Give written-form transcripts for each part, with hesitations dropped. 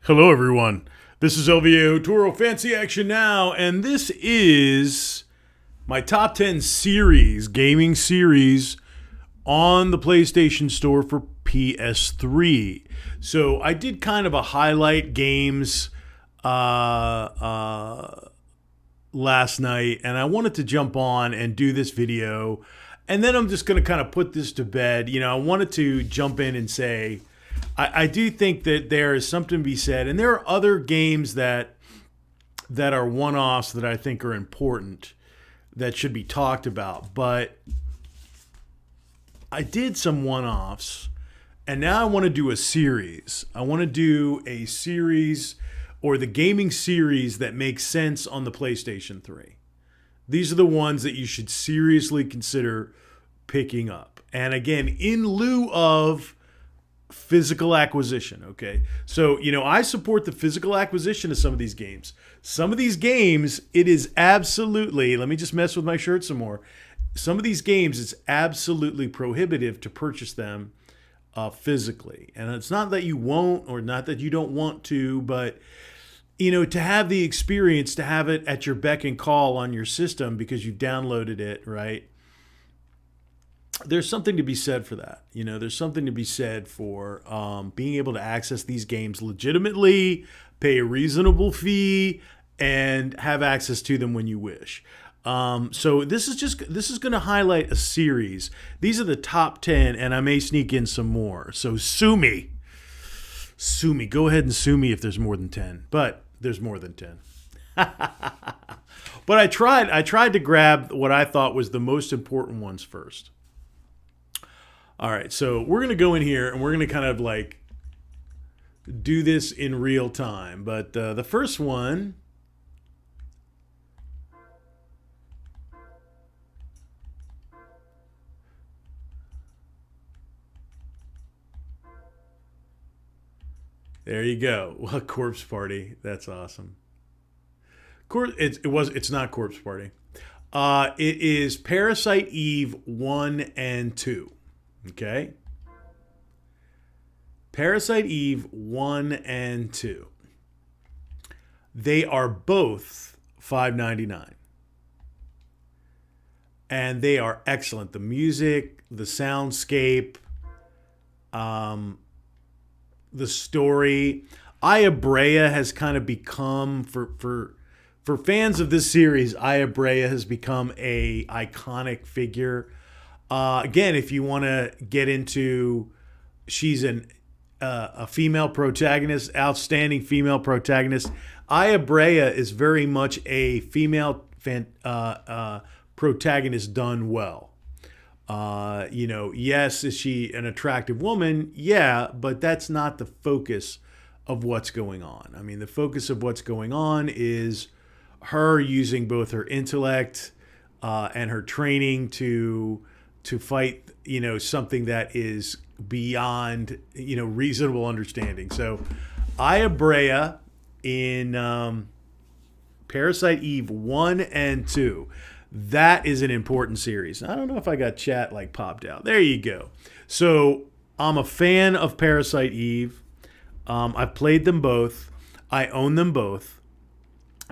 Hello, everyone. This is LVO Toro Fancy Action Now, and this is my top 10 series, gaming series on the PlayStation Store for PS3. So I did kind of a highlight games last night, and I wanted to jump on and do this video. And then I'm just going to kind of put this to bed. You know, I wanted to jump in and say, I do think that there is something to be said, and there are other games that are one-offs that I think are important that should be talked about. But I did some one-offs, and now I want to do a series. I want to do a series or the gaming series that makes sense on the PlayStation 3. These are the ones that you should seriously consider picking up. And again, in lieu of physical acquisition, okay? So, you know, I support the physical acquisition of some of these games. Some of these games, it is absolutely, let me just mess with my shirt some more. Some of these games, it's absolutely prohibitive to purchase them physically. And it's not that you won't or not that you don't want to, but, you know, to have the experience, to have it at your beck and call on your system because you've downloaded it, right? There's something to be said for that. You know, there's something to be said for being able to access these games legitimately, pay a reasonable fee, and have access to them when you wish. So this is going to highlight a series. These are the top 10, and I may sneak in some more. So sue me. Go ahead and sue me if there's more than 10. But there's more than 10. But I tried to grab what I thought was the most important ones first. All right, so we're going to go in here and we're going to kind of like do this in real time. But the first one, there you go. Well, Corpse Party. That's awesome. It's not Corpse Party. It is Parasite Eve 1 and 2. Okay. Parasite Eve 1 and 2. They are both $5.99. And they are excellent. The music, the soundscape, the story. Aya Brea has kind of become, for fans of this series, Aya Brea has become a iconic figure. Again, if you want to get into, she's a female protagonist, outstanding female protagonist. Aya Brea is very much a female protagonist done well. You know, yes, is she an attractive woman? Yeah, but that's not the focus of what's going on. I mean, the focus of what's going on is her using both her intellect and her training to fight, you know, something that is beyond, you know, reasonable understanding. So Aya Brea in Parasite Eve 1 and 2. That is an important series. I don't know if I got chat like popped out. There you go. So I'm a fan of Parasite Eve. I've played them both. I own them both.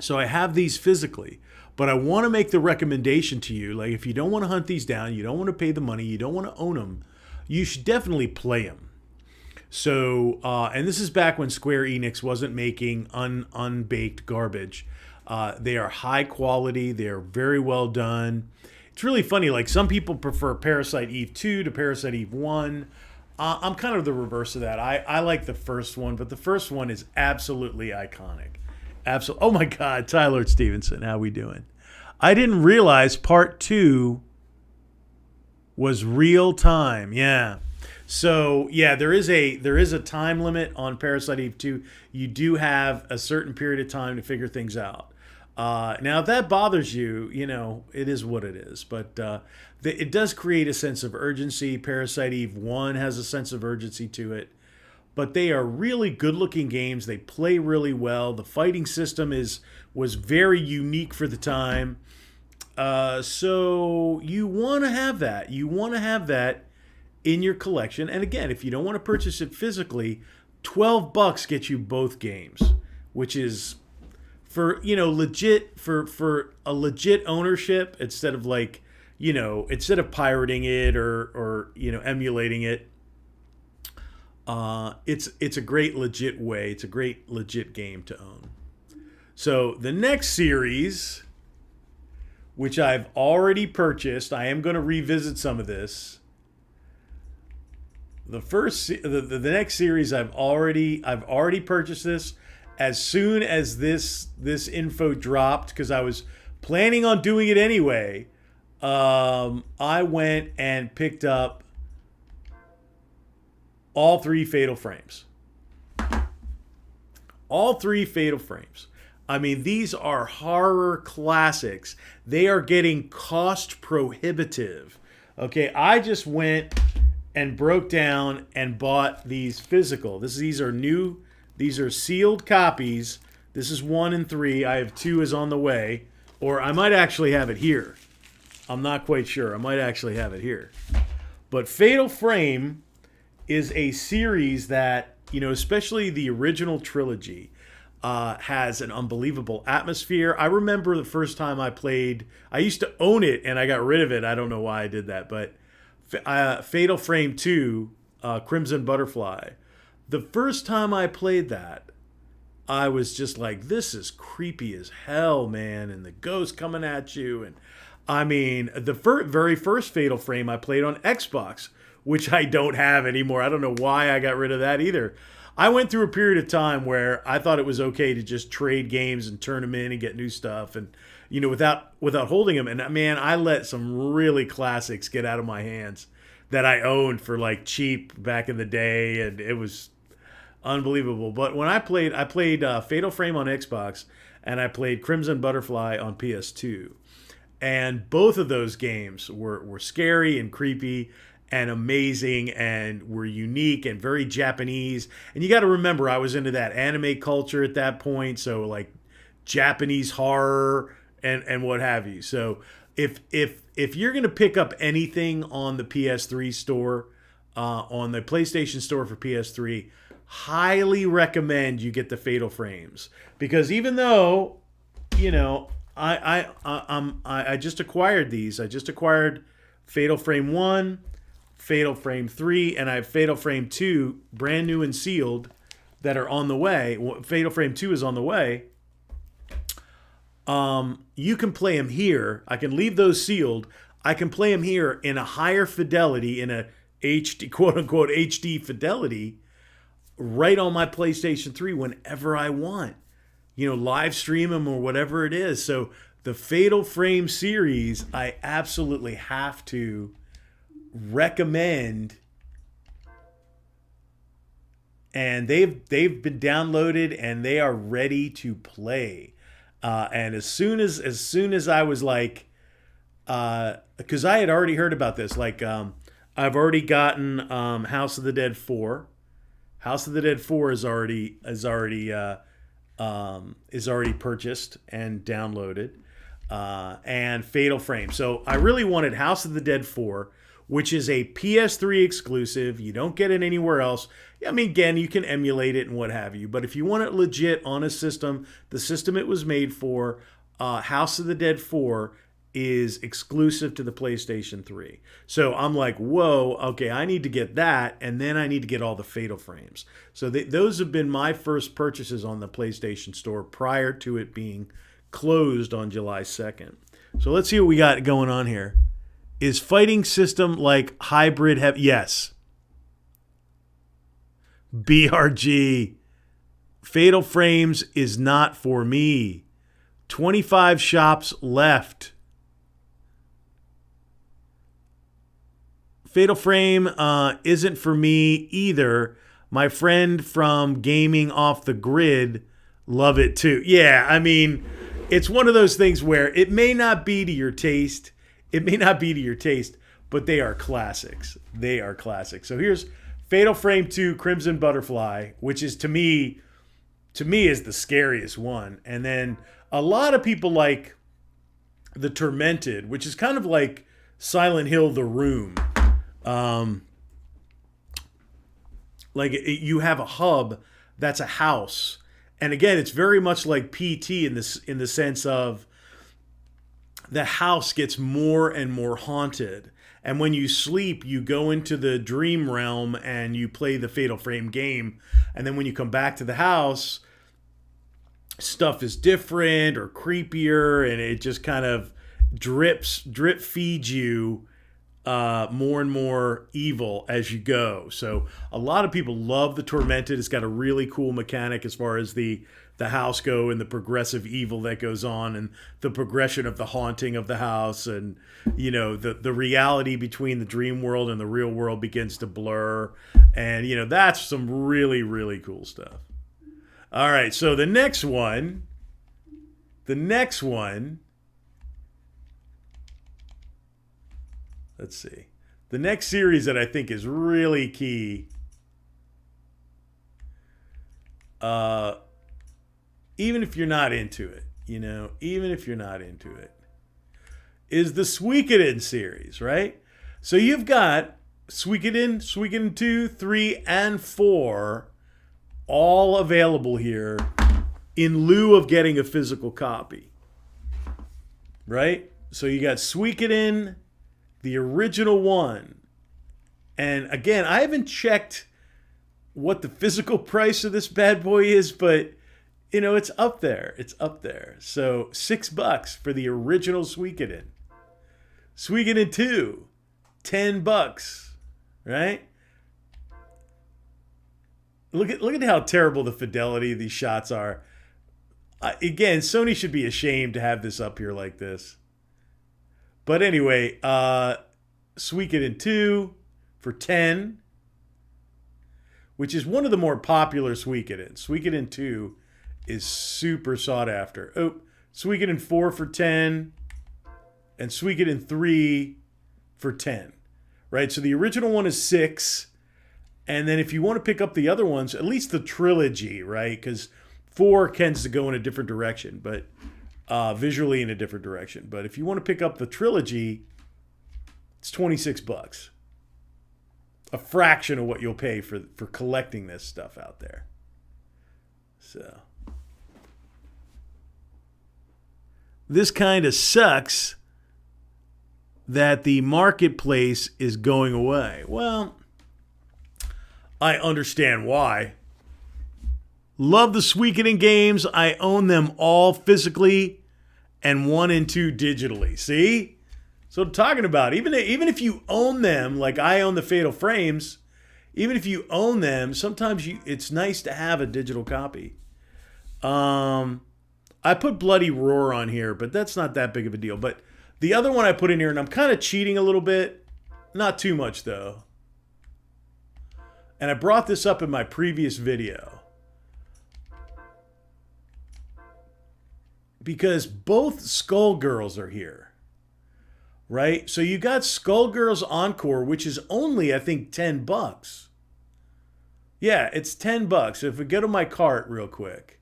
So I have these physically. But I want to make the recommendation to you, like if you don't want to hunt these down, you don't want to pay the money, you don't want to own them, you should definitely play them. So, and this is back when Square Enix wasn't making unbaked garbage. They are high quality, they are very well done. It's really funny, like some people prefer Parasite Eve 2 to Parasite Eve 1. I'm kind of the reverse of that. I like the first one, but the first one is absolutely iconic. Absolutely. Oh my God, Tyler Stevenson, how we doing? I didn't realize part 2 was real time. Yeah. So yeah, there is a time limit on Parasite Eve 2. You do have a certain period of time to figure things out. Now, if that bothers you, you know, it is what it is. But it does create a sense of urgency. Parasite Eve 1 has a sense of urgency to it. But they are really good-looking games. They play really well. The fighting system was very unique for the time. So you want to have that. You want to have that in your collection. And again, if you don't want to purchase it physically, $12 gets you both games, which is for, legit, for a legit ownership, instead of like, instead of pirating it or emulating it. It's a great legit way. It's a great legit game to own. So the next series, which I've already purchased, I am going to revisit some of this. The next series I've already purchased this as soon as this info dropped, because I was planning on doing it anyway. I went and picked up all 3 Fatal Frames. All 3 Fatal Frames. I mean, these are horror classics. They are getting cost prohibitive. Okay, I just went and broke down and bought these physical. These are new. These are sealed copies. This is 1 and 3. I have 2 is on the way. Or I might actually have it here. I'm not quite sure. I might actually have it here. But Fatal Frame is a series that, especially the original trilogy, has an unbelievable atmosphere. I remember the first time I played, I used to own it and I got rid of it. I don't know why I did that, but Fatal Frame 2, Crimson Butterfly. The first time I played that, I was just like, this is creepy as hell, man. And the ghost coming at you. And I mean, the very first Fatal Frame I played on Xbox, which I don't have anymore. I don't know why I got rid of that either. I went through a period of time where I thought it was okay to just trade games and turn them in and get new stuff, and without holding them. And man, I let some really classics get out of my hands that I owned for like cheap back in the day, and it was unbelievable. But when I played Fatal Frame on Xbox, and I played Crimson Butterfly on PS2, and both of those games were scary and creepy and amazing, and were unique and very Japanese. And you got to remember, I was into that anime culture at that point, so like Japanese horror and what have you. So if you're gonna pick up anything on the PS3 store, on the PlayStation Store for PS3, highly recommend you get the Fatal Frames, because even though I just acquired these, I just acquired Fatal Frame 1. Fatal Frame 3, and I have Fatal Frame 2, brand new and sealed, that are on the way. Fatal Frame 2 is on the way. You can play them here. I can leave those sealed. I can play them here in a higher fidelity, in a HD, quote-unquote HD fidelity, right on my PlayStation 3 whenever I want. Live stream them or whatever it is. So the Fatal Frame series, I absolutely have to recommend, and they've been downloaded and they are ready to play. And as soon as I was like, because I had already heard about this, like I've already gotten House of the Dead 4. House of the Dead 4 is already purchased and downloaded, and Fatal Frame. So I really wanted House of the Dead 4, which is a PS3 exclusive. You don't get it anywhere else. I mean, again, you can emulate it and what have you. But if you want it legit on a system, the system it was made for, House of the Dead 4 is exclusive to the PlayStation 3. So I'm like, whoa, okay, I need to get that, and then I need to get all the Fatal Frames. So those have been my first purchases on the PlayStation Store prior to it being closed on July 2nd. So let's see what we got going on here. Is fighting system like hybrid heavy? Yes. BRG. Fatal Frames is not for me. 25 shops left. Fatal Frame isn't for me either. My friend from Gaming Off the Grid love it too. Yeah, I mean, it's one of those things where it may not be to your taste. It may not be to your taste, but they are classics. They are classics. So here's Fatal Frame 2, Crimson Butterfly, which is to me is the scariest one. And then a lot of people like the Tormented, which is kind of like Silent Hill: The Room. Like you have a hub that's a house. And again, it's very much like PT in the sense of the house gets more and more haunted. And when you sleep, you go into the dream realm and you play the Fatal Frame game. And then when you come back to the house, stuff is different or creepier, and it just kind of drip feeds you more and more evil as you go. So a lot of people love the Tormented. It's got a really cool mechanic as far as the house go and the progressive evil that goes on and the progression of the haunting of the house, and you know the reality between the dream world and the real world begins to blur, and you know that's some really, really cool stuff. All right, so the next one, let's see. The next series that I think is really key, even if you're not into it, is the Suikoden series, right? So you've got Suikoden 2, 3, and 4 all available here in lieu of getting a physical copy, right? So you got Suikoden, the original one. And again, I haven't checked what the physical price of this bad boy is, but you know, it's up there. So $6 for the original Suikoden. Suikoden 2, $10, right? Look at how terrible the fidelity of these shots are. Again, Sony should be ashamed to have this up here like this. But anyway, Suikoden 2 for $10, which is one of the more popular Suikoden. Suikoden 2 is super sought after. Oh, Suikoden 4 for $10 and Suikoden 3 for $10, right? So the original one is $6. And then if you want to pick up the other ones, at least the trilogy, right? Because 4 tends to go in a different direction, but visually in a different direction. But if you want to pick up the trilogy, it's $26. A fraction of what you'll pay for collecting this stuff out there. So this kind of sucks that the marketplace is going away. Well, I understand why. Love the Suikoden games. I own them all physically and 1 and 2 digitally. See? So I'm talking about, even if you own them, like I own the Fatal Frames, even if you own them, sometimes it's nice to have a digital copy. I put Bloody Roar on here, but that's not that big of a deal. But the other one I put in here, and I'm kind of cheating a little bit, not too much though. And I brought this up in my previous video, because both Skullgirls are here, right? So you got Skullgirls Encore, which is only, I think, $10. Yeah, it's $10. If we go to my cart real quick.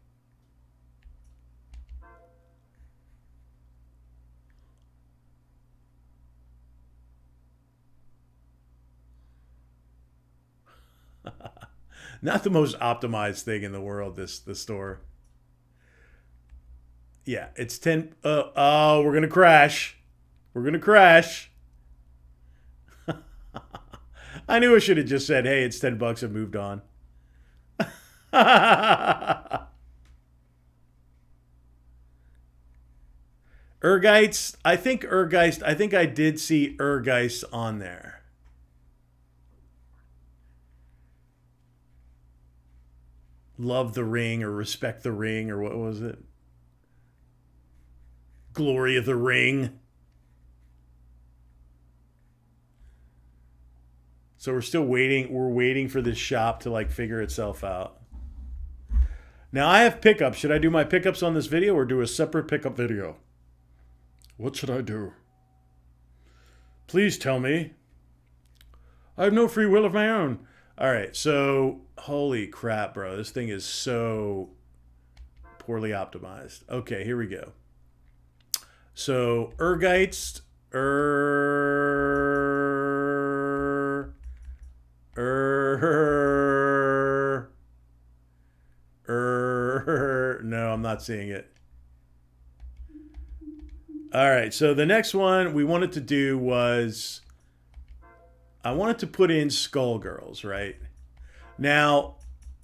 Not the most optimized thing in the world, the store. Yeah, it's 10. Oh, we're going to crash. We're going to crash. I knew I should have just said, hey, it's $10 and moved on. Urgeist. I think I did see Urgeist on there. Love the Ring or Respect the Ring, or what was it? Glory of the Ring. So we're still waiting. We're waiting for this shop to like figure itself out. Now I have pickups. Should I do my pickups on this video or do a separate pickup video? What should I do? Please tell me. I have no free will of my own. All right, so holy crap, bro. This thing is so poorly optimized. Okay, here we go. So Urgeist, I'm not seeing it. All right, so the next one we wanted to do was I wanted to put in Skullgirls, right? Now,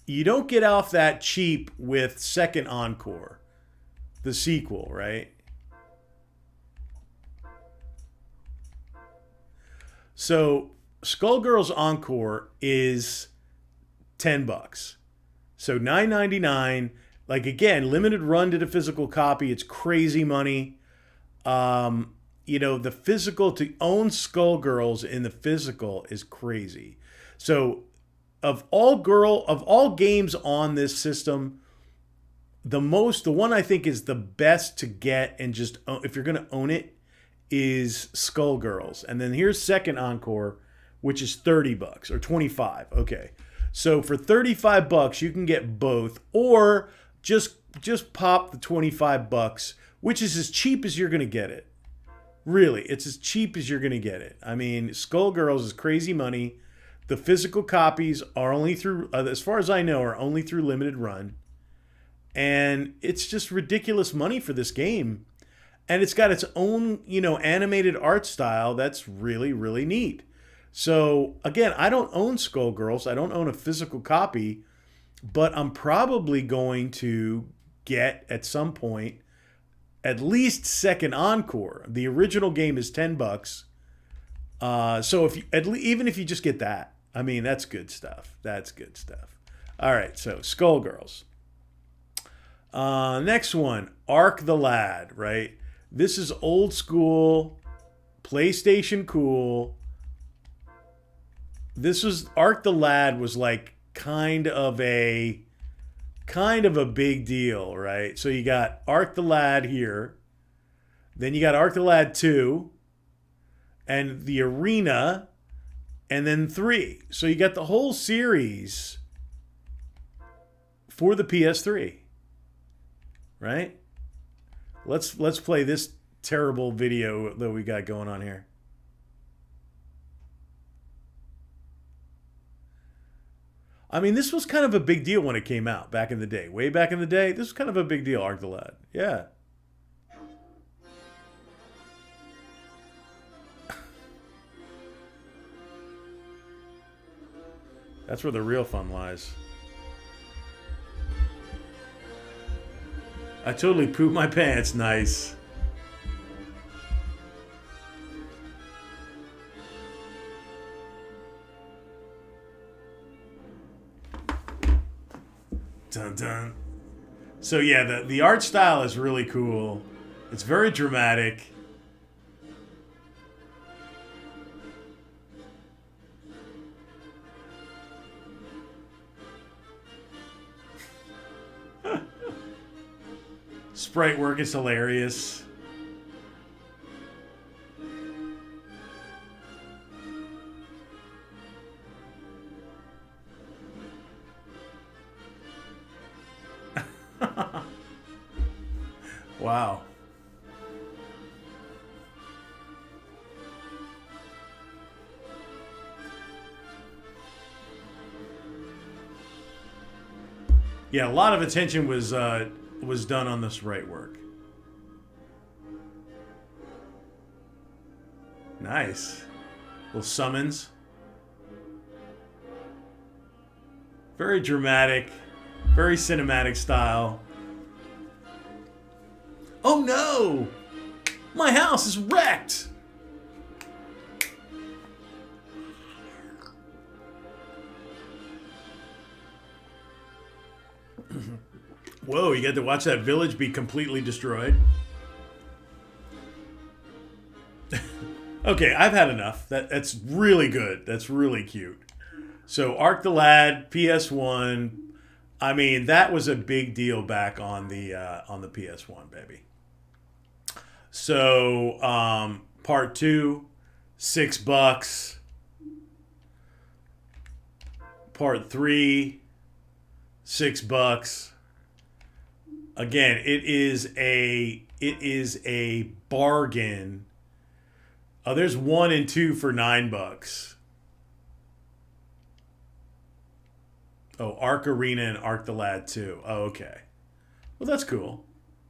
you don't get off that cheap with second Encore, the sequel, right? So Skullgirls Encore is $10. So $9.99. Like, again, limited run to the physical copy. It's crazy money. You know, the physical, to own Skullgirls in the physical is crazy. So of all games on this system, the one I think is the best to get and just if you're going to own it is Skullgirls. And then here's second Encore, which is $30 or 25. Okay. So for $35 you can get both, or just pop the $25, which is as cheap as you're going to get it. Really, it's as cheap as you're going to get it. I mean, Skullgirls is crazy money. The physical copies are only through, as far as I know, are only through limited run. And it's just ridiculous money for this game. And it's got its own, you know, animated art style that's really, really neat. So, again, I don't own Skullgirls. I don't own a physical copy. But I'm probably going to get, at some point, at least second Encore. The original game is $10. So if you, even if you just get that, I mean, that's good stuff. That's good stuff. All right, so Skullgirls. Next one, Ark the Lad, right? This is old school, PlayStation cool. This was, Ark the Lad was like kind of a big deal, right? So you got Ark the Lad here. Then you got Ark the Lad 2. And the Arena. And then 3. So you got the whole series for the PS3. Right? Let's play this terrible video that we got going on here. I mean, this was kind of a big deal when it came out back in the day. Way back in the day, this was kind of a big deal, Ark the Lad. Yeah. That's where the real fun lies. I totally pooped my pants. Nice. Dun dun. So yeah, the art style is really cool. It's very dramatic. Sprite work is hilarious. Wow. Yeah, a lot of attention was done on the sprite work. Nice. Little summons. Very dramatic. Very cinematic style. Oh no! My house is wrecked! Whoa, you got to watch that village be completely destroyed. Okay, I've had enough. That's really good. That's really cute. So, Ark the Lad, PS1. I mean, that was a big deal back on the PS1, baby. So, part 2, $6. Part 3, $6. Again, it is a bargain. Oh, there's 1 and 2 for $9. Oh, Ark Arena and Ark the Lad 2. Oh, okay. Well, that's cool.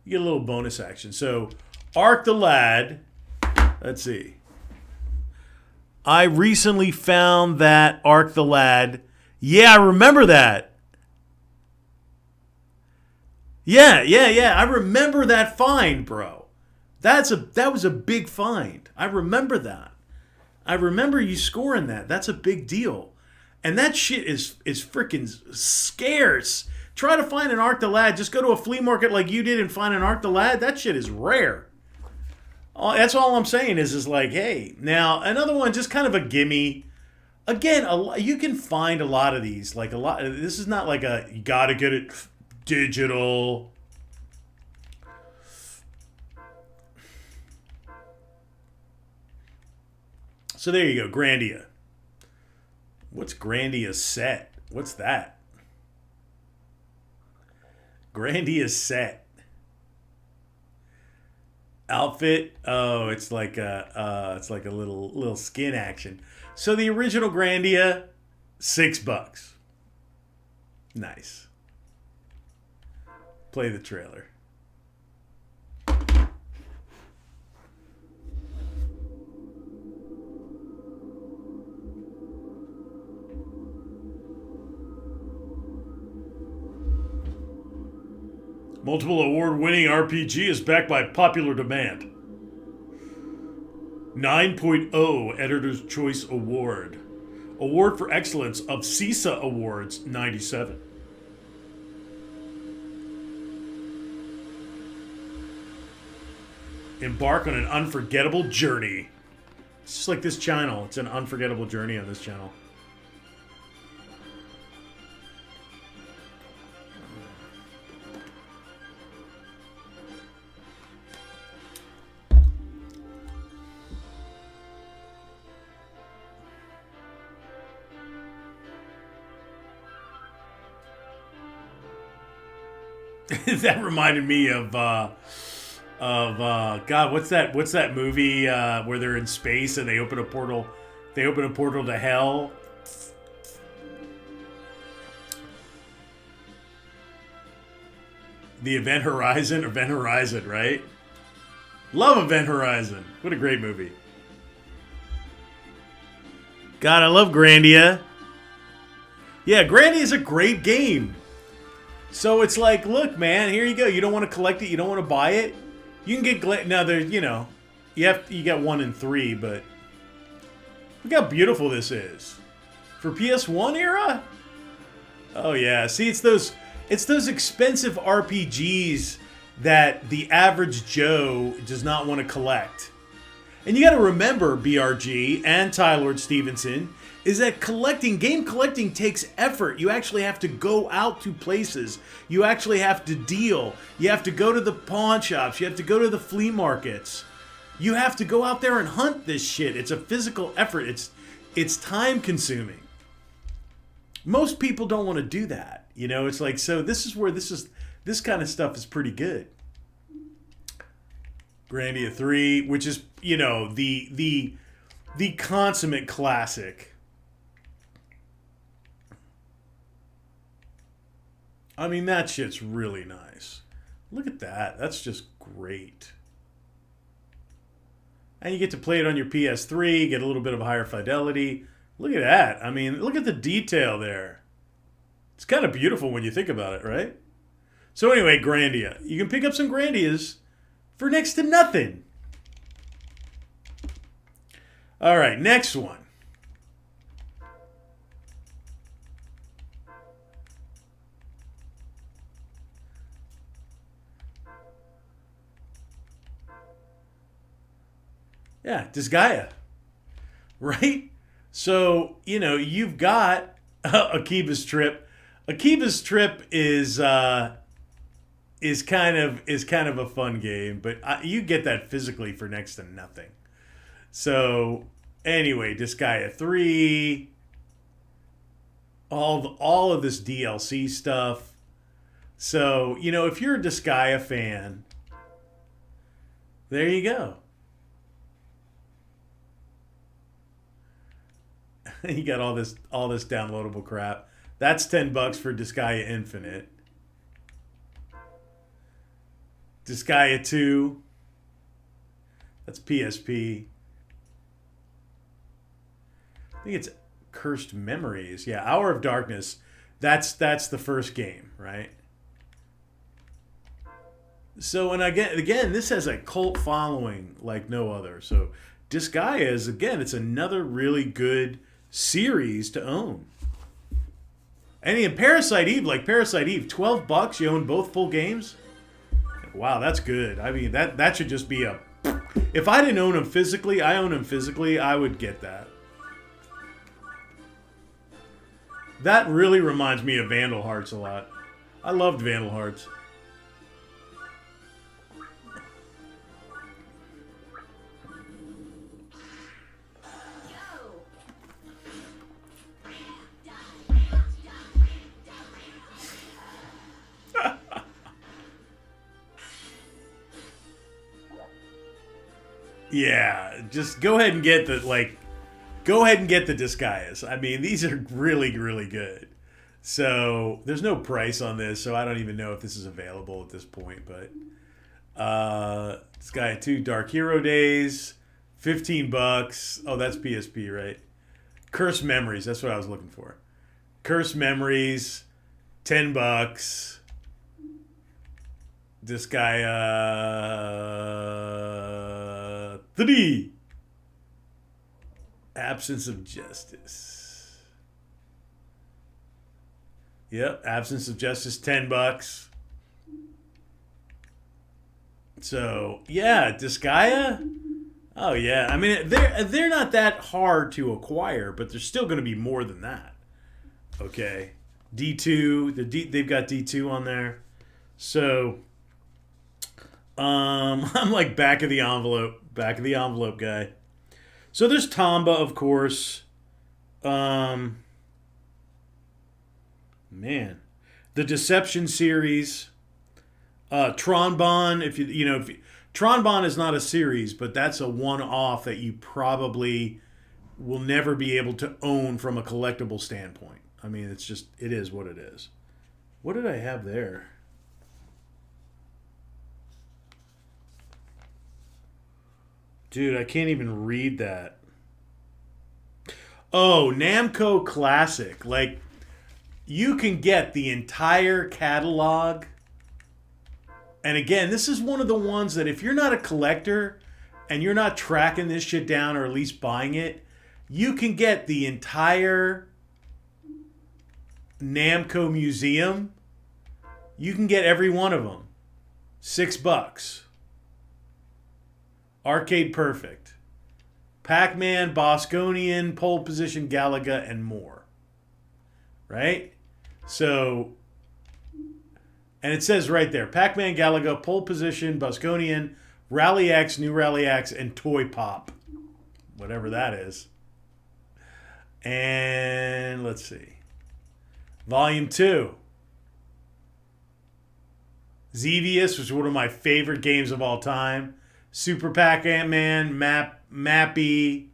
You get a little bonus action. So, Ark the Lad. Let's see. I recently found that Ark the Lad. Yeah, I remember that. Yeah. I remember that find, bro. That was a big find. I remember that. I remember you scoring that. That's a big deal. And that shit is freaking scarce. Try to find an Ark the Lad. Just go to a flea market like you did and find an Ark the Lad. That shit is rare. That's all I'm saying is like, hey. Now, another one, just kind of a gimme. Again, you can find a lot of these. Like a lot. This is not like you gotta get it digital. So there you go, Grandia. What's Grandia's set? What's that? Grandia's set. Outfit. Oh, it's like a little skin action. So the original Grandia, $6. Nice. Play the trailer. Multiple award-winning RPG is backed by popular demand. 9.0 Editor's Choice Award. Award for Excellence of CISA Awards, 97. Embark on an unforgettable journey. It's just like this channel. It's an unforgettable journey on this channel. That reminded me of God. What's that movie where they're in space and they open a portal? They open a portal to hell. The Event Horizon, right? Love Event Horizon. What a great movie. God, I love Grandia. Yeah, Grandia is a great game. So it's like, look, man, here you go. You don't want to collect it. You don't want to buy it. You can get now. There's, you got 1 and 3, but look how beautiful this is for PS1 era. Oh yeah, see, it's those expensive RPGs that the average Joe does not want to collect. And you got to remember, BRG and Ty Lord Stevenson, is that game collecting takes effort. You actually have to go out to places. You actually have to deal. You have to go to the pawn shops. You have to go to the flea markets. You have to go out there and hunt this shit. It's a physical effort. It's time consuming. Most people don't want to do that. It's like, so this is where this kind of stuff is pretty good. Grandia 3, which is, the consummate classic. I mean, that shit's really nice. Look at that. That's just great. And you get to play it on your PS3, get a little bit of higher fidelity. Look at that. I mean, look at the detail there. It's kind of beautiful when you think about it, right? So anyway, Grandia. You can pick up some Grandias for next to nothing. All right, next one. Yeah, Disgaea. Right? So, you've got Akiba's Trip. Akiba's Trip is kind of a fun game, but you get that physically for next to nothing. So, anyway, Disgaea 3, all of this DLC stuff. So, if you're a Disgaea fan, there you go. You got all this downloadable crap. That's $10 for Disgaea Infinite. Disgaea 2. That's PSP. I think it's Cursed Memories. Yeah, Hour of Darkness. That's the first game, right? So, and again, this has a cult following like no other. So, Disgaea is, again, it's another really good series to own. And in Parasite Eve, like Parasite Eve, $12, you own both full games? Wow, that's good. I mean, that should just be a... If I didn't own them physically, I own them physically, I would get that. That really reminds me of Vandal Hearts a lot. I loved Vandal Hearts. Yeah, just go ahead and get the, like, go ahead and get the Disgaeas. I mean, these are really, really good. So, there's no price on this, so I don't even know if this is available at this point, but Disgaea 2 Dark Hero Days, $15. Oh, that's PSP, right? Cursed Memories, that's what I was looking for. Cursed Memories, $10. Disgaea 3. Absence of Justice. Yep, Absence of Justice, $10. So, yeah, Disgaea. Oh yeah, I mean they're not that hard to acquire, but they're still going to be more than that. Okay, D2, they've got D2 on there. So, I'm like back of the envelope guy. So there's Tomba, of course. Man, the Deception series, Tronbon. If Tronbon is not a series, but that's a one-off that you probably will never be able to own from a collectible standpoint. I mean, it is what it is. What did I have there? Dude, I can't even read that. Oh, Namco Classic. Like, you can get the entire catalog. And again, this is one of the ones that if you're not a collector and you're not tracking this shit down or at least buying it, you can get the entire Namco Museum. You can get every one of them. $6. Arcade Perfect. Pac-Man, Bosconian, Pole Position, Galaga, and more. Right? So, and it says right there, Pac-Man, Galaga, Pole Position, Bosconian, Rally X, New Rally X, and Toy Pop. Whatever that is. And let's see. Volume 2. Xevious, which is one of my favorite games of all time. Super Pac-Man, Mappy.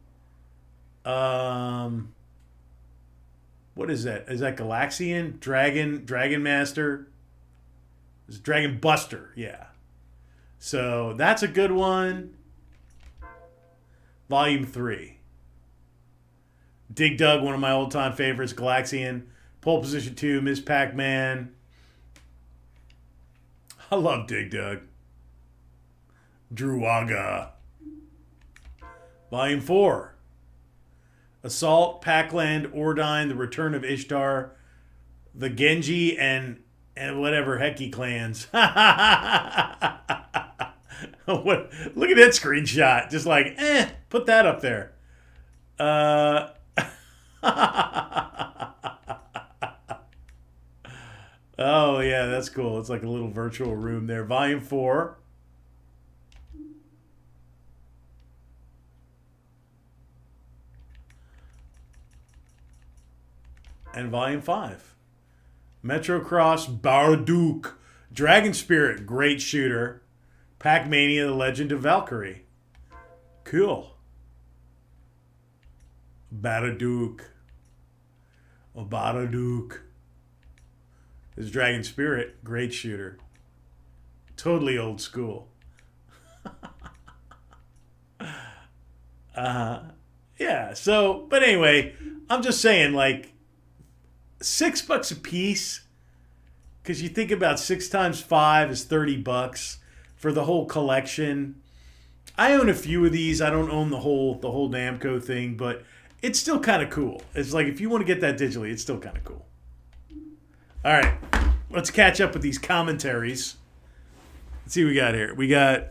What is that? Is that Galaxian? Dragon Master? It's Dragon Buster, yeah. So that's a good one. Volume 3. Dig Dug, one of my old-time favorites. Galaxian. Pole Position 2, Ms. Pac-Man. I love Dig Dug. Druaga. Volume 4. Assault, Pac-Land, Ordine, The Return of Ishtar, the Genji, and whatever Heki clans. Look at that screenshot. Just like, put that up there. Oh, yeah, that's cool. It's like a little virtual room there. Volume 4. And Volume 5. Metrocross, Barduk, Dragon Spirit, great shooter. Pac-Mania, The Legend of Valkyrie. Cool. Barduk. Oh, Barduk. This Dragon Spirit, great shooter. totally old school. Yeah. So, but anyway, I'm just saying, like, $6 a piece, because you think about 6 times 5 is $30 for the whole collection. I own a few of these. I don't own the whole Namco thing, but it's still kind of cool. It's like, if you want to get that digitally, it's still kind of cool. All right, let's catch up with these commentaries. Let's see what we got here. We got,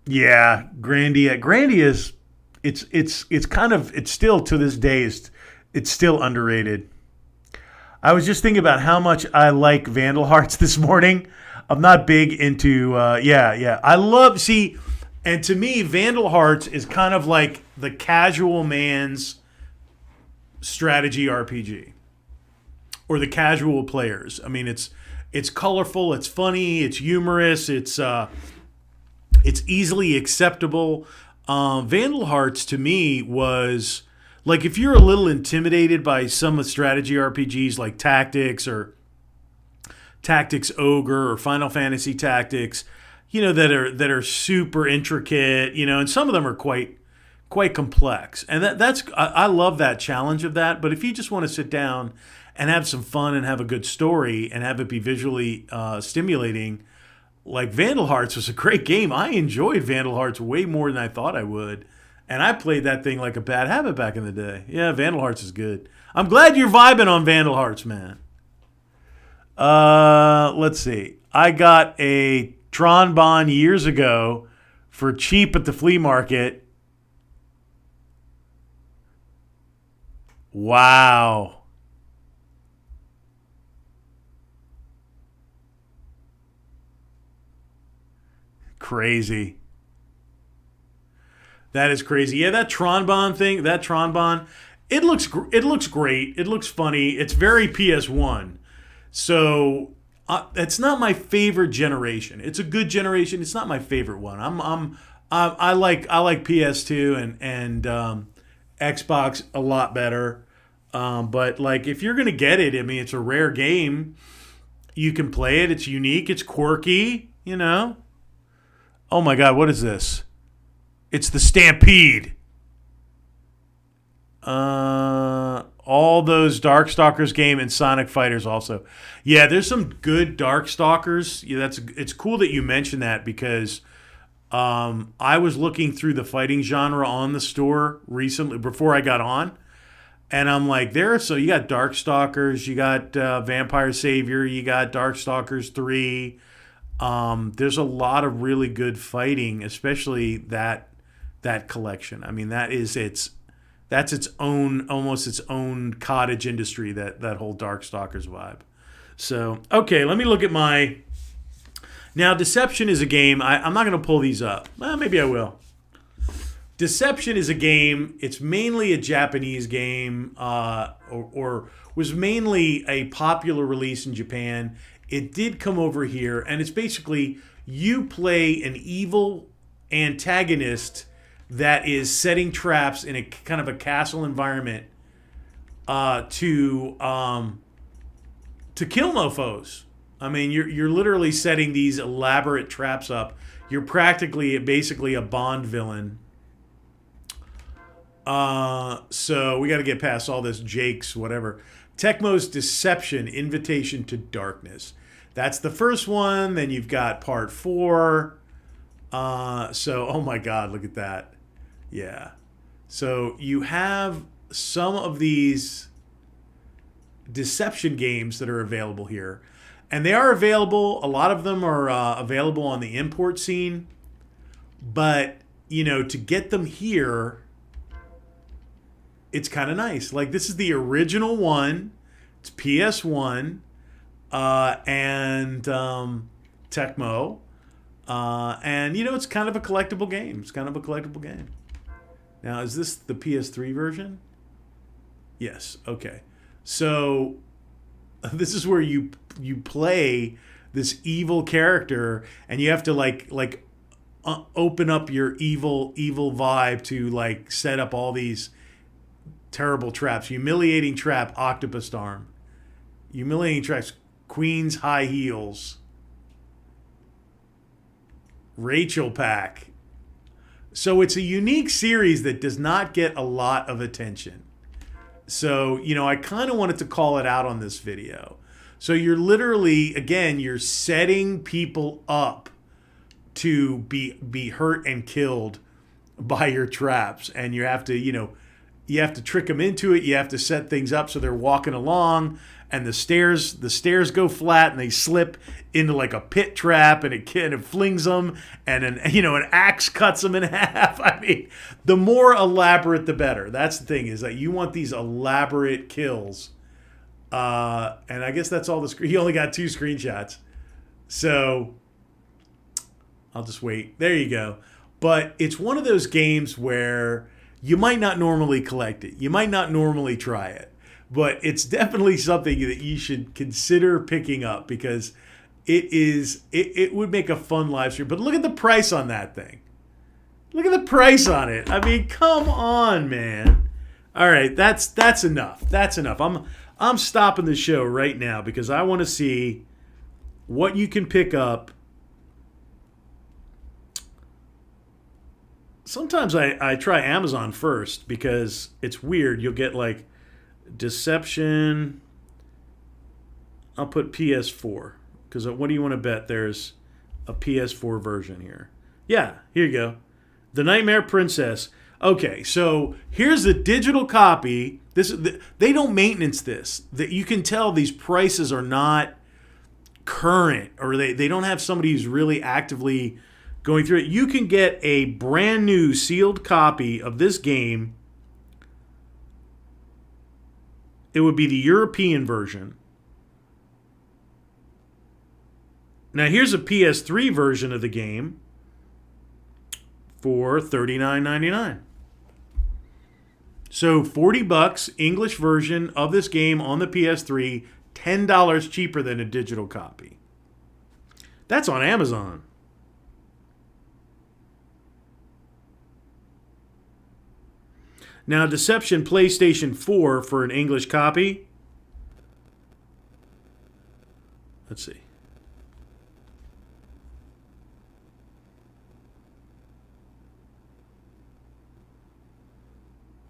yeah, Grandia. Grandia is, it's kind of, it's still to this day, it's still underrated. I was just thinking about how much I like Vandal Hearts this morning. I'm not big into, I love, see, and to me, Vandal Hearts is kind of like the casual man's strategy RPG, or the casual players. I mean, it's colorful, it's funny, it's humorous, it's easily acceptable. Vandal Hearts to me was like, if you're a little intimidated by some of the strategy RPGs like Tactics or Tactics Ogre or Final Fantasy Tactics, that are super intricate, and some of them are quite complex. And I love that challenge of that. But if you just want to sit down and have some fun and have a good story and have it be visually stimulating, like, Vandal Hearts was a great game. I enjoyed Vandal Hearts way more than I thought I would. And I played that thing like a bad habit back in the day. Yeah, Vandal Hearts is good. I'm glad you're vibing on Vandal Hearts, man. Let's see. I got a Tron Bond years ago for cheap at the flea market. Wow. Crazy. That is crazy. Yeah, that Tron Bond thing, it looks great. It looks funny. It's very PS1. So it's not my favorite generation. It's a good generation. It's not my favorite one. I like PS2 and Xbox a lot better. But like, if you're gonna get it, I mean, it's a rare game. You can play it. It's unique. It's quirky. Oh my God, what is this? It's the Stampede. All those Darkstalkers game and Sonic Fighters also. Yeah, there's some good Darkstalkers. Yeah, it's cool that you mentioned that, because I was looking through the fighting genre on the store recently before I got on, and I'm like, so you got Darkstalkers, you got Vampire Savior, you got Darkstalkers 3. There's a lot of really good fighting, especially that collection. I mean, that's its own, almost its own cottage industry, that whole Darkstalkers vibe. So, okay, let me look at now, Deception is a game. I'm not going to pull these up. Well, maybe I will. Deception is a game. It's mainly a Japanese game, or was mainly a popular release in Japan. It did come over here, and it's basically, you play an evil antagonist that is setting traps in a kind of a castle environment to kill mofos. I mean, you're literally setting these elaborate traps up. You're basically a Bond villain. So we got to get past all this Jake's whatever. Tecmo's Deception: Invitation to Darkness. That's the first one. Then you've got part 4. Oh my God, look at that. Yeah. So you have some of these Deception games that are available here. And they are available. A lot of them are available on the import scene. But, to get them here, it's kind of nice. Like, this is the original one. It's PS1 and Tecmo. And, it's kind of a collectible game. Now, is this the PS3 version? Yes. Okay. So this is where you play this evil character, and you have to open up your evil vibe to set up all these terrible traps. Humiliating trap, octopus arm. Humiliating traps, Queen's High Heels. Rachel pack. So it's a unique series that does not get a lot of attention. So, I kind of wanted to call it out on this video. So you're literally, again, you're setting people up to be hurt and killed by your traps. And you have to, you have to trick them into it. You have to set things up so they're walking along and the stairs go flat and they slip into like a pit trap and it flings them and an axe cuts them in half. I mean, the more elaborate, the better. That's the thing, is that you want these elaborate kills. And I guess that's all he only got 2 screenshots. So I'll just wait. There you go. But it's one of those games where you might not normally collect it. You might not normally try it. But it's definitely something that you should consider picking up, because it would make a fun live stream. But look at the price on that thing. Look at the price on it. I mean, come on, man. All right, that's enough. That's enough. I'm stopping the show right now because I want to see what you can pick up. Sometimes I try Amazon first because it's weird. You'll get like Deception. I'll put PS4 because what do you want to bet there's a PS4 version here? Yeah, here you go. The Nightmare Princess. Okay, so here's the digital copy. They don't maintenance this. That you can tell these prices are not current, or they don't have somebody who's really actively going through it. You can get a brand new sealed copy of this game. It would be the European version. Now here's a PS3 version of the game for $39.99. So $40 English version of this game on the PS3, $10 cheaper than a digital copy. That's on Amazon. Now, Deception PlayStation 4 for an English copy. Let's see.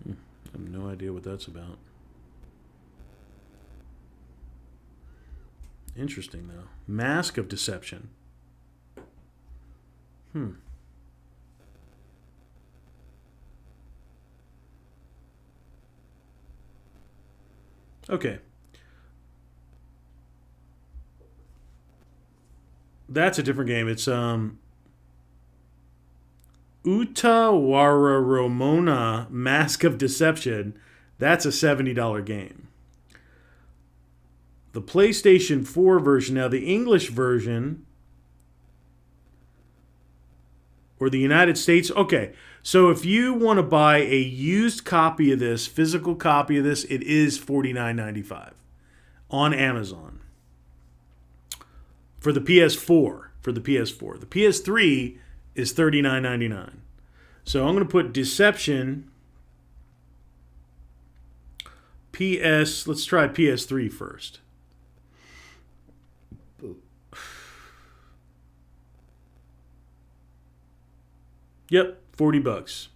I have no idea what that's about. Interesting, though. Mask of Deception. Okay. That's a different game. It's Utawararomona Mask of Deception. That's a $70 game. The PlayStation 4 version, now the English version, or the United States. Okay, so if you want to buy a used copy of this, physical copy of this, it is $49.95 on Amazon for the PS4. The PS3 is $39.99. So I'm going to put Deception PS. Let's try PS3 first. Yep, $40.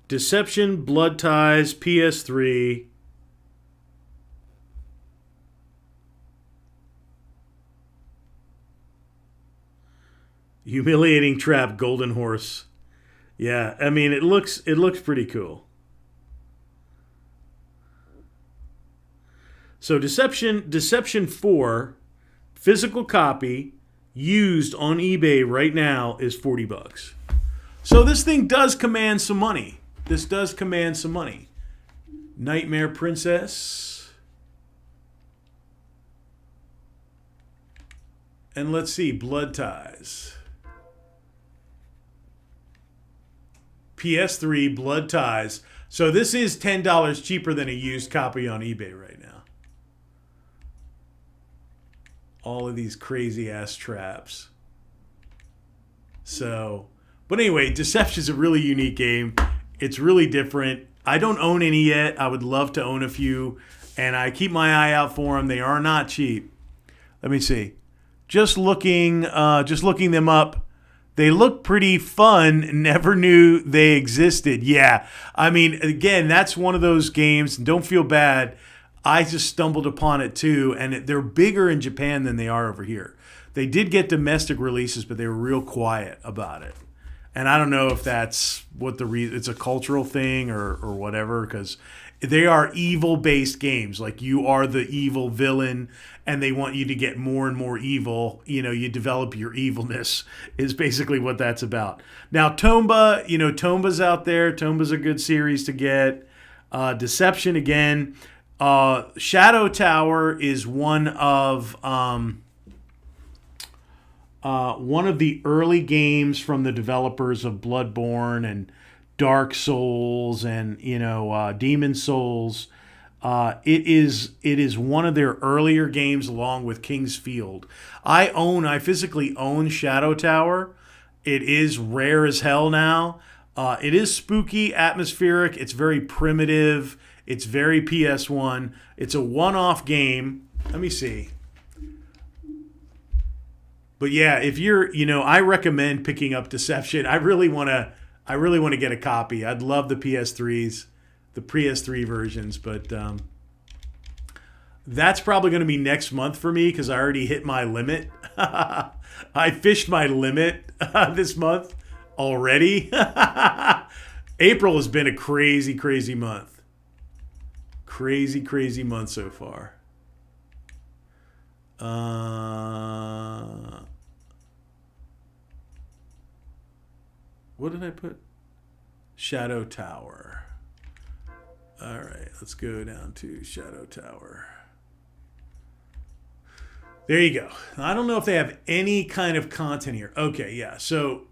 Deception, Blood Ties, PS3. Humiliating Trap, Golden Horse. Yeah, I mean it looks pretty cool. So Deception 4, physical copy, used on eBay right now is $40. So this thing does command some money. Nightmare Princess. And let's see, Blood Ties. PS3, Blood Ties. So this is $10 cheaper than a used copy on eBay right now. All of these crazy ass traps. So, but anyway, Deception is a really unique game. It's really different. I don't own any yet. I would love to own a few, and I keep my eye out for them. They are not cheap. Let me see. Just looking them up. They look pretty fun. Never knew they existed. Yeah. I mean, again, that's one of those games. And don't feel bad. I just stumbled upon it too. And they're bigger in Japan than they are over here. They did get domestic releases, but they were real quiet about it. And I don't know if that's what the reason. It's a cultural thing or whatever, because they are evil-based games. Like, you are the evil villain, and they want you to get more and more evil. You know, you develop your evilness is basically what that's about. Now, Tomba, Tomba's out there. Tomba's a good series to get. Deception again. Shadow Tower is one of the early games from the developers of Bloodborne and Dark Souls and Demon Souls. It is one of their earlier games, along with King's Field. I physically own Shadow Tower. It is rare as hell now. It is spooky, atmospheric. It's very primitive. It's very PS1. It's a one-off game. Let me see. But yeah, if you're, I recommend picking up Deception. I really want to get a copy. I'd love the PS3s, the PS3 versions, but that's probably going to be next month for me because I already hit my limit. I fished my limit this month already. April has been a crazy, crazy month. Crazy, crazy month so far. What did I put? Shadow Tower. All right, let's go down to Shadow Tower. There you go. I don't know if they have any kind of content here. Okay, yeah. So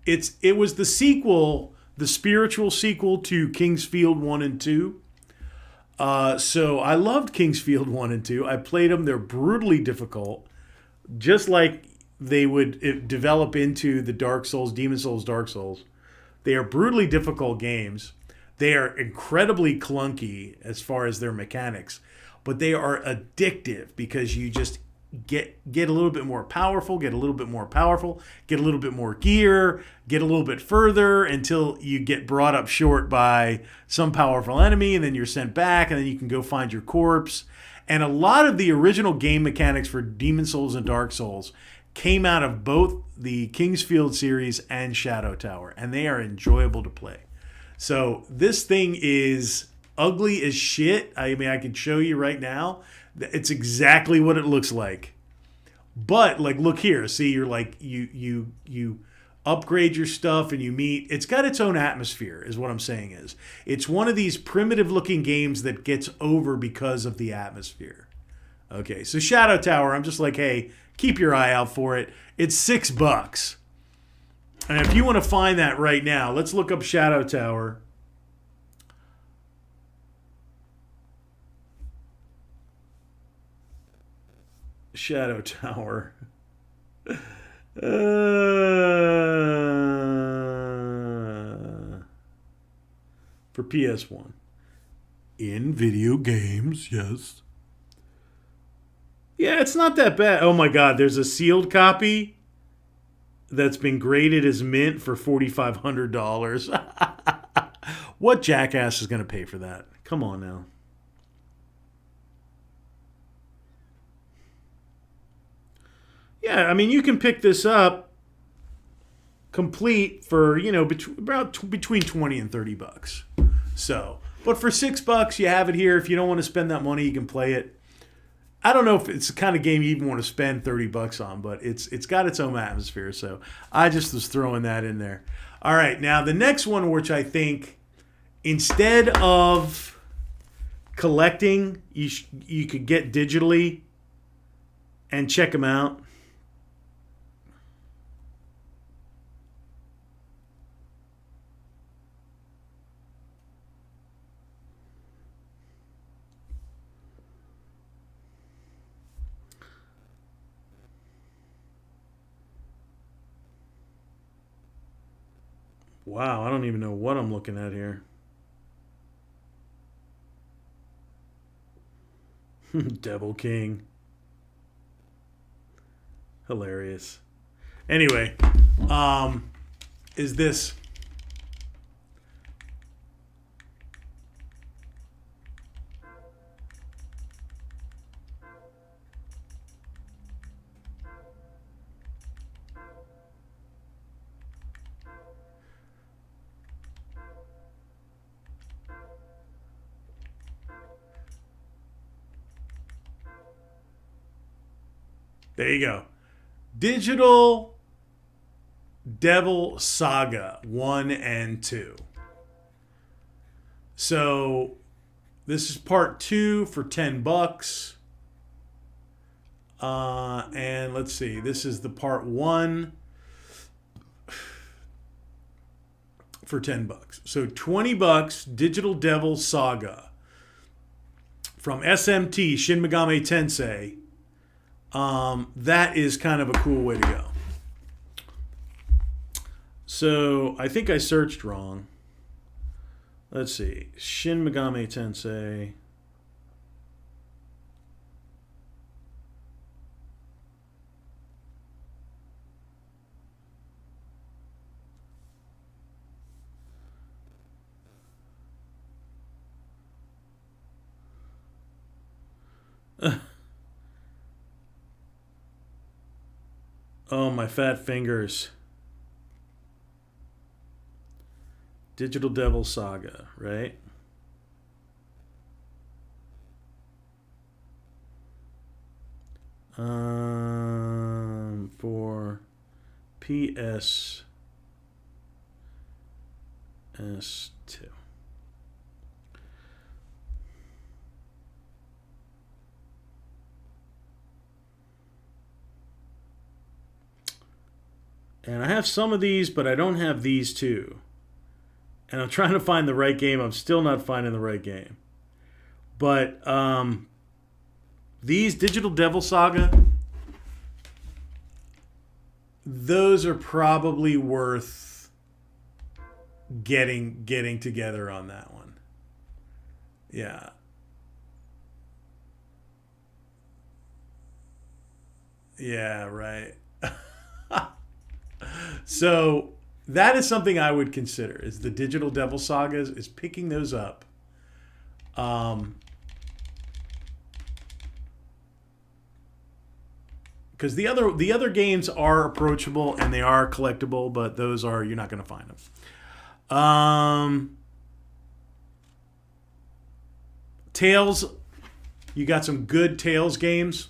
it was the sequel, the spiritual sequel to King's Field 1 and 2. So I loved King's Field 1 and 2. I played them. They're brutally difficult. Just like they would develop into the Dark Souls, Demon Souls, Dark Souls. They are brutally difficult games. They are incredibly clunky as far as their mechanics. But they are addictive because you just get a little bit more powerful, get a little bit more powerful, get a little bit more gear, get a little bit further until you get brought up short by some powerful enemy, and then you're sent back, and then you can go find your corpse. And a lot of the original game mechanics for Demon Souls and Dark Souls came out of both the King's Field series and Shadow Tower, and they are enjoyable to play. So this thing is ugly as shit. I mean, I can show you right now. It's exactly what it looks like. But like, look here. See, you're like you upgrade your stuff and you meet. It's got its own atmosphere, is what I'm saying. Is it's one of these primitive looking games that gets over because of the atmosphere. Okay, so Shadow Tower, I'm just like, hey, keep your eye out for it. It's $6. And if you want to find that right now, let's look up Shadow Tower. Shadow Tower. For PS1. In video games, yes. Yeah, it's not that bad. Oh my god, there's a sealed copy that's been graded as mint for $4,500. What jackass is going to pay for that? Come on now. Yeah, I mean, you can pick this up complete for, between 20 and 30 bucks. So, but for $6, you have it here. If you don't want to spend that money, you can play it. I don't know if it's the kind of game you even want to spend 30 bucks on, but it's got its own atmosphere. So I just was throwing that in there. All right, now the next one, which I think instead of collecting, you could get digitally and check them out. Wow, I don't even know what I'm looking at here. Devil King. Hilarious. Anyway, is this... There you go. Digital Devil Saga 1 and 2. So this is part 2 for $10. And let's see. This is the part 1 for $10. So $20, Digital Devil Saga from SMT, Shin Megami Tensei. That is kind of a cool way to go. So I think I searched wrong. Let's see. Shin Megami Tensei. Oh, my fat fingers. Digital Devil Saga, right? For PS2. And I have some of these, but I don't have these two. And I'm trying to find the right game. I'm still not finding the right game. But these Digital Devil Saga, those are probably worth getting together on that one. Yeah. Yeah, right. So that is something I would consider, is the Digital Devil Sagas, is picking those up. Because the other games are approachable and they are collectible, but those are, you're not going to find them. Tales, you got some good Tales games.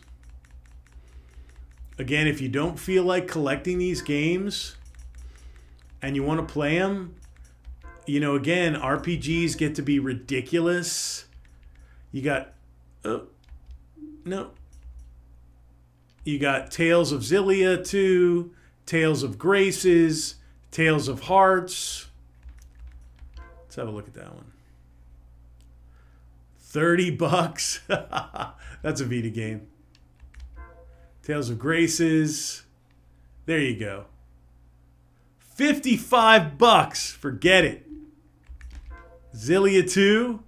Again, if you don't feel like collecting these games and you want to play them, you know, again, RPGs get to be ridiculous. You got, you got Tales of Xillia 2, Tales of Graces, Tales of Hearts. Let's have a look at that one. $30. That's a Vita game. Tales of Graces. There you go. $55. Forget it. Xillia 2.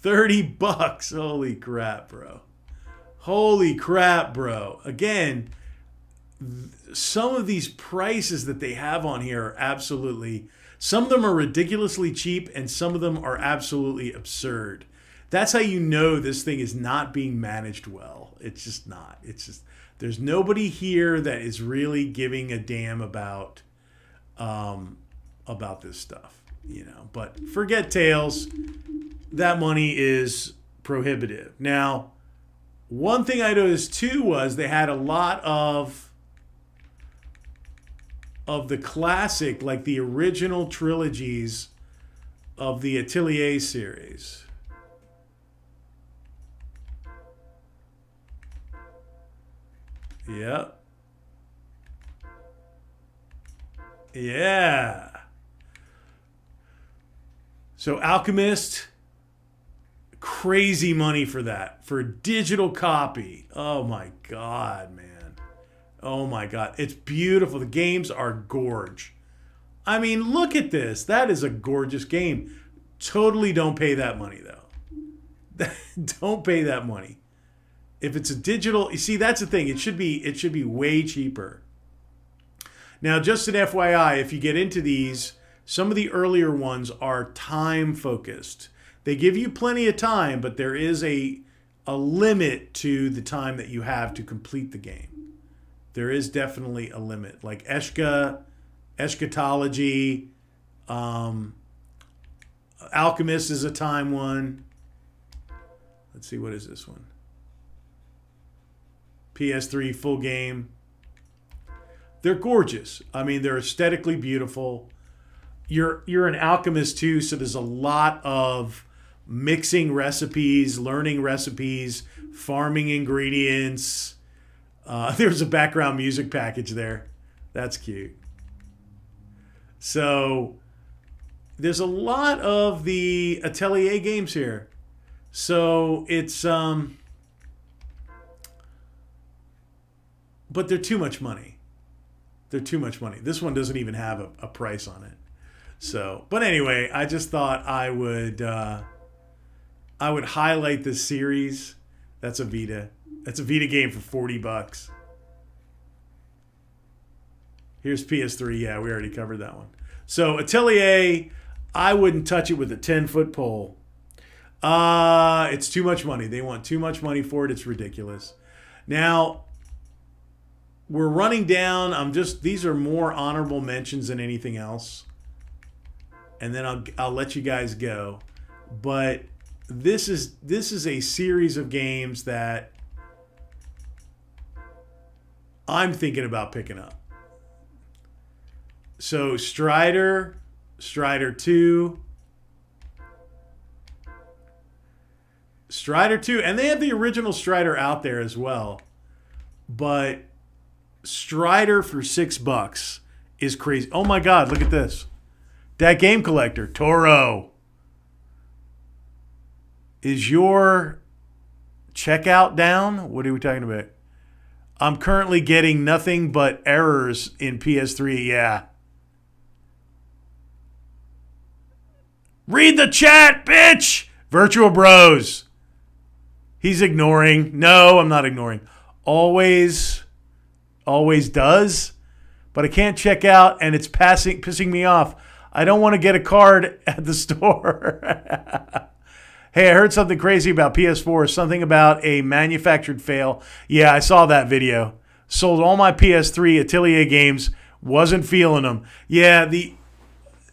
$30. Holy crap, bro. Holy crap, bro. Again, some of these prices that they have on here are absolutely... Some of them are ridiculously cheap and some of them are absolutely absurd. That's how you know this thing is not being managed well. It's just not. It's just, there's nobody here that is really giving a damn about this stuff, you know. But forget Tales. That money is prohibitive. Now, one thing I noticed too was they had a lot of the classic, like the original trilogies of the Atelier series. Yep. Yeah. So Alchemist, crazy money for that. For a digital copy. Oh my God, man. Oh my God. It's beautiful. The games are gorge. I mean, look at this. That is a gorgeous game. Totally don't pay that money, though. Don't pay that money. If it's a digital, you see, that's the thing. It should be way cheaper. Now, just an FYI, if you get into these, some of the earlier ones are time focused. They give you plenty of time, but there is a limit to the time that you have to complete the game. There is definitely a limit. Like Eschatology, Alchemist is a time one. Let's see, what is this one? PS3 full game. They're gorgeous. I mean, they're aesthetically beautiful. You're an alchemist too, so there's a lot of mixing recipes, learning recipes, farming ingredients. There's a background music package there. That's cute. So there's a lot of the Atelier games here. So it's but they're too much money. They're too much money. This one doesn't even have a price on it. So, but anyway, I just thought I would highlight this series. That's a Vita. That's a Vita game for $40. Here's PS3. Yeah, we already covered that one. So Atelier, I wouldn't touch it with a 10-foot pole. It's too much money. They want too much money for it. It's ridiculous. Now, we're running down. These are more honorable mentions than anything else. And then I'll let you guys go. But this is a series of games that I'm thinking about picking up. So Strider 2, and they have the original Strider out there as well. But Strider for $6 is crazy. Oh my God, look at this. That game collector, Toro. Is your checkout down? What are we talking about? I'm currently getting nothing but errors in PS3. Yeah. Read the chat, bitch! Virtual Bros. He's ignoring. No, I'm not ignoring. Always does. But I can't check out, and it's pissing me off. I don't want to get a card at the store. Hey, I heard something crazy about PS4. Something about a manufactured fail. Yeah, I saw that video. Sold all my PS3 Atelier games. Wasn't feeling them. Yeah,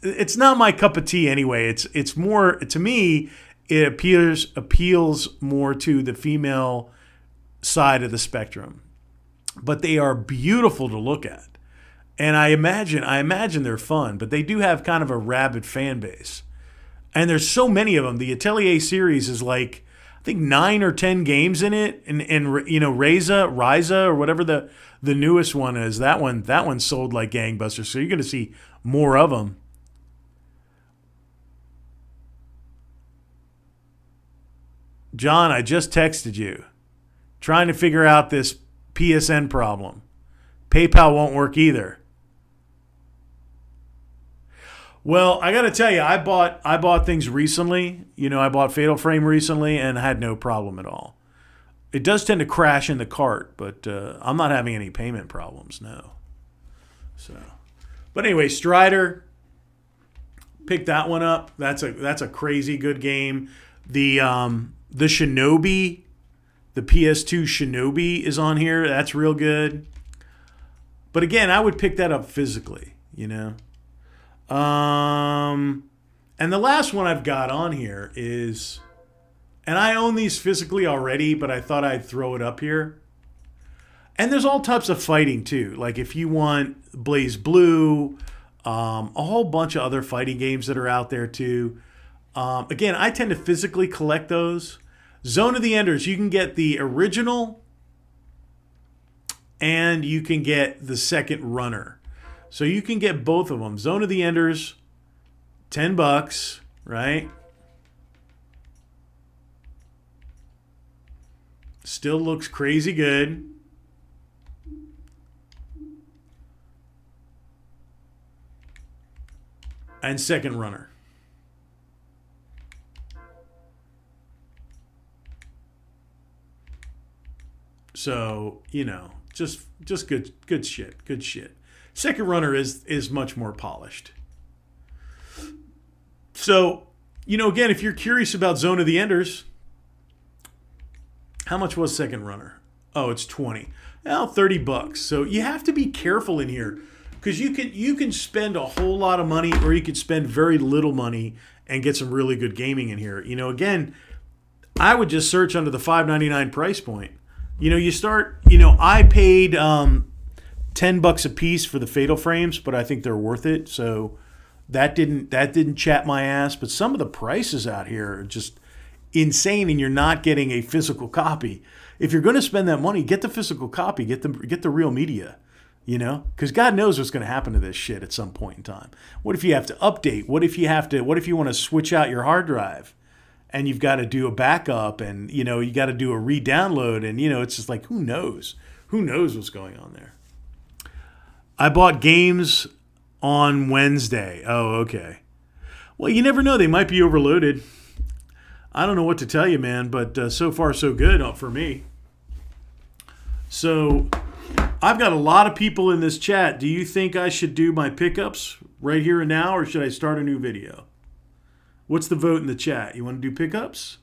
it's not my cup of tea anyway. It's more, to me, it appeals more to the female side of the spectrum. But they are beautiful to look at. And I imagine they're fun, but they do have kind of a rabid fan base. And there's so many of them. The Atelier series is like, I think 9 or 10 games in it. And you know, Ryza or whatever the newest one is, that one sold like gangbusters. So you're going to see more of them. John, I just texted you. Trying to figure out this PSN problem. PayPal won't work either. Well, I got to tell you, I bought things recently. You know, I bought Fatal Frame recently and had no problem at all. It does tend to crash in the cart, but I'm not having any payment problems, no. So, but anyway, Strider, pick that one up. That's a crazy good game. The Shinobi, the PS2 Shinobi is on here. That's real good. But again, I would pick that up physically, you know. And the last one I've got on here is, and I own these physically already, but I thought I'd throw it up here. And there's all types of fighting too. Like if you want Blaze Blue, a whole bunch of other fighting games that are out there too. Again, I tend to physically collect those. Zone of the Enders, you can get the original and you can get the second runner. So you can get both of them. Zone of the Enders, $10, right? Still looks crazy good. And second runner. So, just good shit. Good shit. Second runner is much more polished. So, again, if you're curious about Zone of the Enders, how much was second runner? Oh, it's 20. Well, $30. So you have to be careful in here because you can spend a whole lot of money or you could spend very little money and get some really good gaming in here. Again, I would just search under the $5.99 price point. You start, I paid $10 a piece for the Fatal Frames, but I think they're worth it. So that didn't chat my ass. But some of the prices out here are just insane, and you're not getting a physical copy. If you're going to spend that money, get the physical copy, get the real media, because God knows what's going to happen to this shit at some point in time. What if you have to update? What if you want to switch out your hard drive and you've got to do a backup and, you got to do a re-download and, it's just like, who knows? Who knows what's going on there? I bought games on Wednesday. Oh, okay. Well, you never know. They might be overloaded. I don't know what to tell you, man, but so far so good for me. So I've got a lot of people in this chat. Do you think I should do my pickups right here and now, or should I start a new video? What's the vote in the chat? You want to do pickups?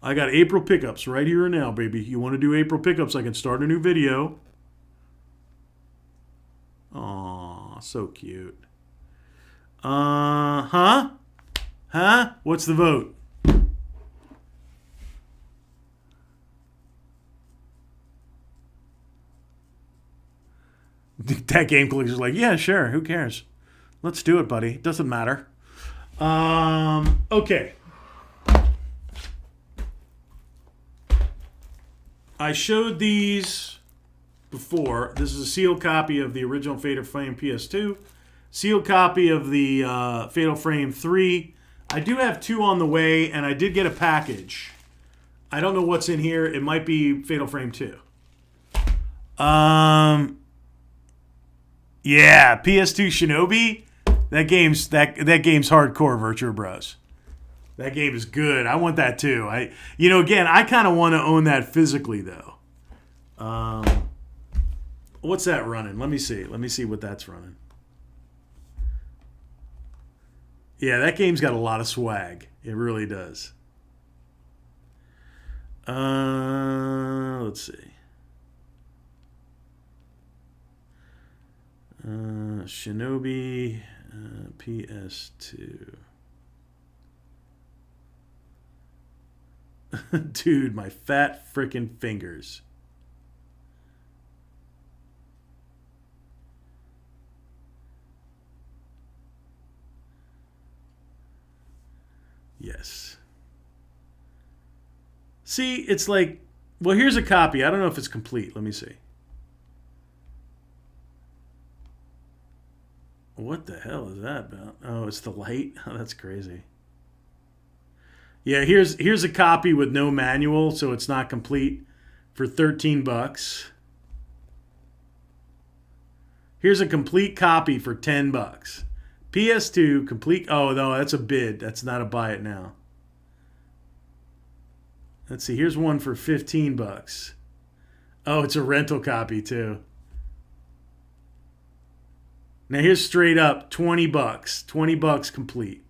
I got April pickups right here and now, baby. You want to do April pickups? I can start a new video. Aw, so cute. Huh? What's the vote? That game collector's like, yeah, sure. Who cares? Let's do it, buddy. Doesn't matter. Okay. I showed these before. This is a sealed copy of the original Fatal Frame PS2. Sealed copy of the Fatal Frame 3. I do have 2 on the way, and I did get a package. I don't know what's in here. It might be Fatal Frame 2. Yeah, PS2 Shinobi. That game's hardcore, Virtua Bros. That game is good. I want that too. Again, I kind of want to own that physically though. What's that running? Let me see. Let me see what that's running. Yeah, that game's got a lot of swag. It really does. Let's see. Shinobi PS2. Dude, my fat frickin' fingers. Yes. See, it's like, well, here's a copy. I don't know if it's complete. Let me see. What the hell is that about? Oh, it's the light? Oh, that's crazy. Yeah, here's a copy with no manual, so it's not complete, for $13. Here's a complete copy for $10. PS2 complete. Oh no, that's a bid. That's not a buy it now. Let's see. Here's one for $15. Oh, it's a rental copy too. Now here's straight up $20. $20 complete.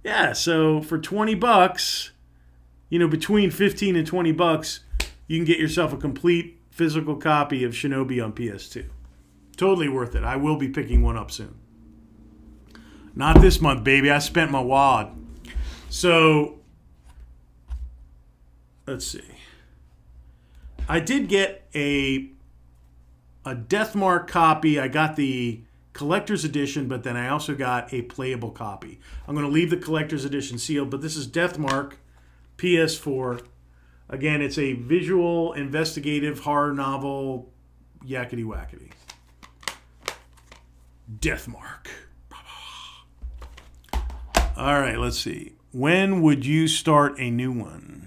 Yeah, so for $20, between $15 and $20, you can get yourself a complete physical copy of Shinobi on PS2. Totally worth it. I will be picking one up soon. Not this month, baby. I spent my wad. So, let's see. I did get a Deathmark copy. I got the collector's edition, but then I also got a playable copy. I'm going to leave the collector's edition sealed, but this is Deathmark PS4. Again, it's a visual investigative horror novel, yakety wackety. Deathmark. All right, let's see. When would you start a new one?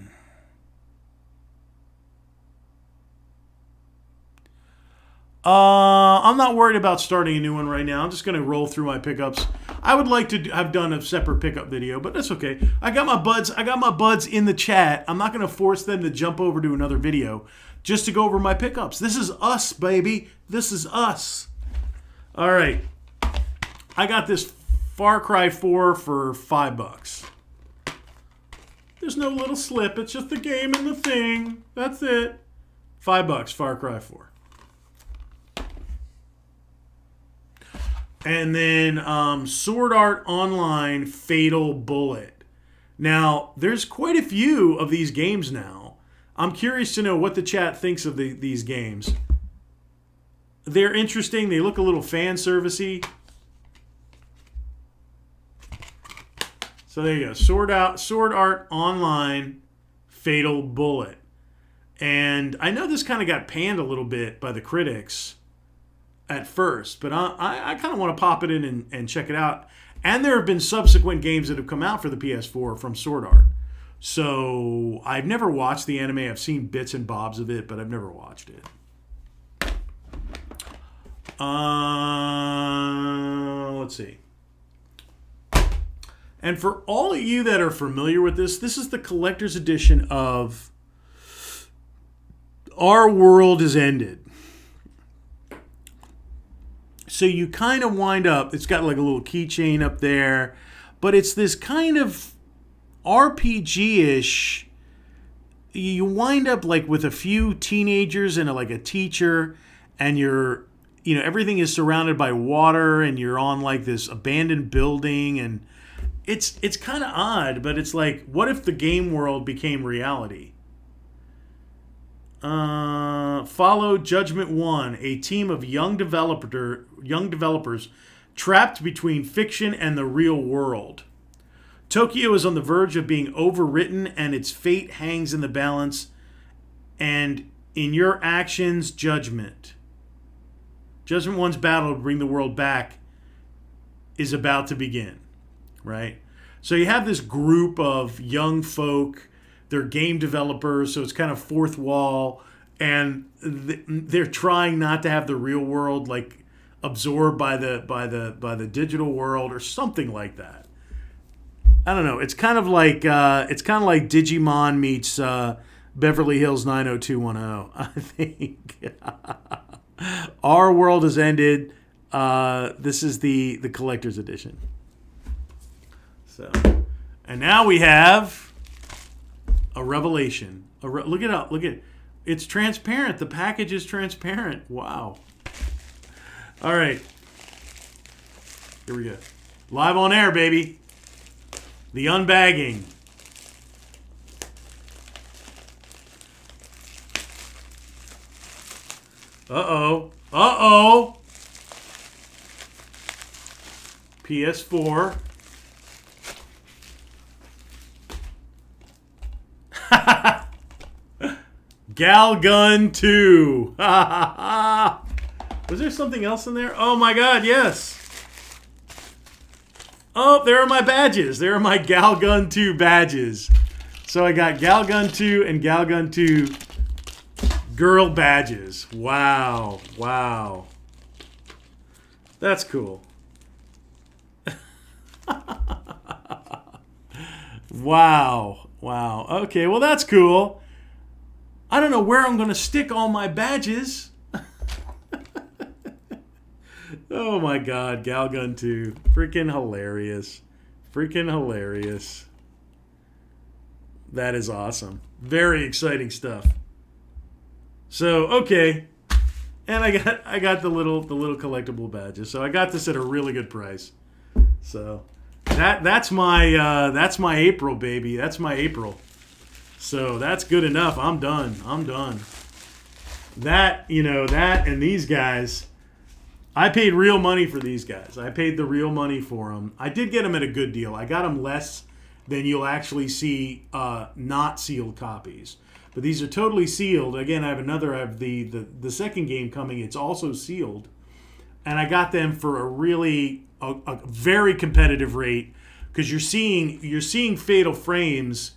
I'm not worried about starting a new one right now. I'm just going to roll through my pickups. I would like to have done a separate pickup video, but that's okay. I got my buds in the chat. I'm not going to force them to jump over to another video just to go over my pickups. This is us, baby. This is us. All right. I got this Far Cry 4 for $5. There's no little slip. It's just the game and the thing. That's it. $5, Far Cry 4. And then Sword Art Online Fatal Bullet. Now, there's quite a few of these games now. I'm curious to know what the chat thinks of these games. They're interesting. They look a little fan servicey. So there you go. Sword Art Online Fatal Bullet. And I know this kind of got panned a little bit by the critics at first, but I kind of want to pop it in and check it out. And there have been subsequent games that have come out for the PS4 from Sword Art. So I've never watched the anime. I've seen bits and bobs of it, but I've never watched it. Let's see. And for all of you that are familiar with this is the collector's edition of Our World Is Ended. So you kind of wind up, it's got like a little keychain up there, but it's this kind of RPG-ish. You wind up like with a few teenagers and like a teacher, and everything is surrounded by water, and you're on like this abandoned building, and it's kind of odd, but it's like, what if the game world became reality? Follow Judgment 1, a team of young developers trapped between fiction and the real world. Tokyo is on the verge of being overwritten, and its fate hangs in the balance. And in your actions, Judgment 1's battle to bring the world back is about to begin, right? So you have this group of young folk. They're game developers, so it's kind of fourth wall, and they're trying not to have the real world like absorbed by the digital world or something like that. I don't know. It's kind of like Digimon meets Beverly Hills 90210. I think Our World Has Ended. This is the collector's edition. So, and now we have a revelation. Look it up. Look at it. It's transparent. The package is transparent. Wow. All right. Here we go. Live on air, baby. The unbagging. Uh-oh. Uh-oh. PS4. Galgun 2. Was there something else in there? Oh my god, yes. Oh, there are my badges. There are my Galgun 2 badges. So I got Galgun 2 and Galgun 2 girl badges. Wow. Wow. That's cool. Wow. Wow. Okay, well that's cool. I don't know where I'm going to stick all my badges. Oh my god, Galgun 2. Freaking hilarious. Freaking hilarious. That is awesome. Very exciting stuff. So, okay. And I got the little collectible badges. So I got this at a really good price. So that's my April, baby. That's my April. So that's good enough. I'm done. That and these guys, I paid real money for these guys. I paid the real money for them. I did get them at a good deal. I got them less than you'll actually see not sealed copies. But these are totally sealed. Again, I have the second game coming. It's also sealed. And I got them for a very competitive rate, because you're seeing Fatal Frames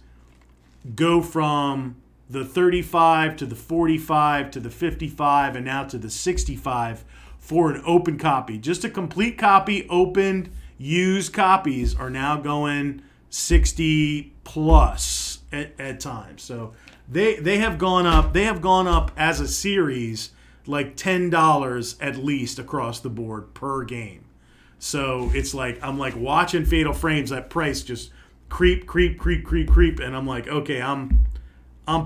go from the 35 to the 45 to the 55 and now to the 65 for an open copy. Just a complete copy, opened, used copies are now going 60 plus at times. So they have gone up. They have gone up as a series like $10 at least across the board per game. So it's like I'm like watching Fatal Frames, that price just creep, and I'm like, okay, I'm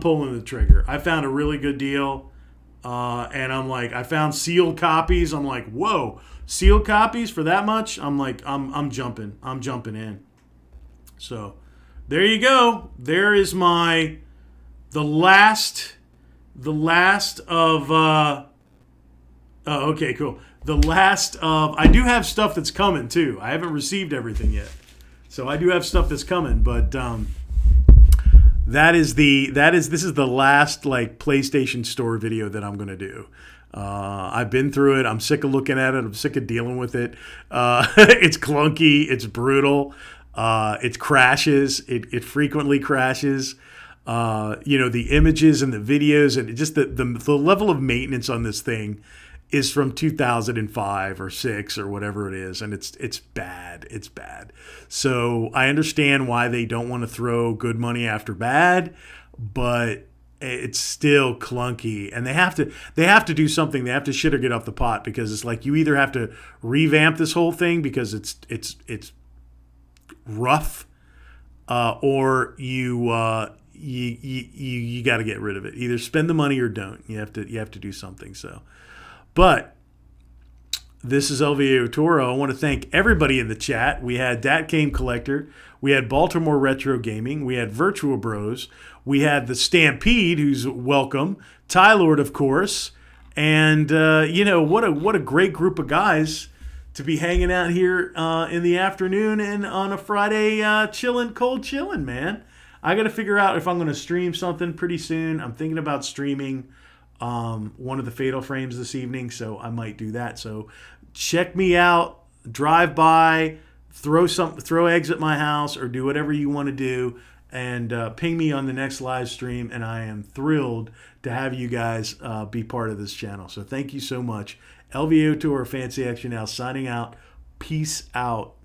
pulling the trigger. I found a really good deal, and I'm like, I found sealed copies. I'm like, whoa, sealed copies for that much? I'm like, I'm jumping in. So there you go. There is the last of. Oh, okay, cool. The last of, I do have stuff that's coming too. I haven't received everything yet, so I do have stuff that's coming. But this is the last like PlayStation Store video that I'm gonna do. I've been through it. I'm sick of looking at it. I'm sick of dealing with it. It's clunky. It's brutal. It crashes. It frequently crashes. The images and the videos and just the level of maintenance on this thing is from 2005 or 6 or whatever it is, and it's bad. It's bad. So I understand why they don't want to throw good money after bad, but it's still clunky, and they have to do something. They have to shit or get off the pot, because it's like you either have to revamp this whole thing because it's rough, or you got to get rid of it. Either spend the money or don't. You have to do something. So. But this is LVO Toro. I want to thank everybody in the chat. We had Dat Game Collector. We had Baltimore Retro Gaming. We had Virtua Bros. We had the Stampede, who's welcome. Tylord, of course. And, what a great group of guys to be hanging out here in the afternoon and on a Friday cold chilling, man. I got to figure out if I'm going to stream something pretty soon. I'm thinking about streaming one of the Fatal Frames this evening, so I might do that. So check me out, drive by, throw eggs at my house, or do whatever you want to do, and ping me on the next live stream, and I am thrilled to have you guys be part of this channel. So thank you so much. LVO Tour Fancy Action now signing out. Peace out.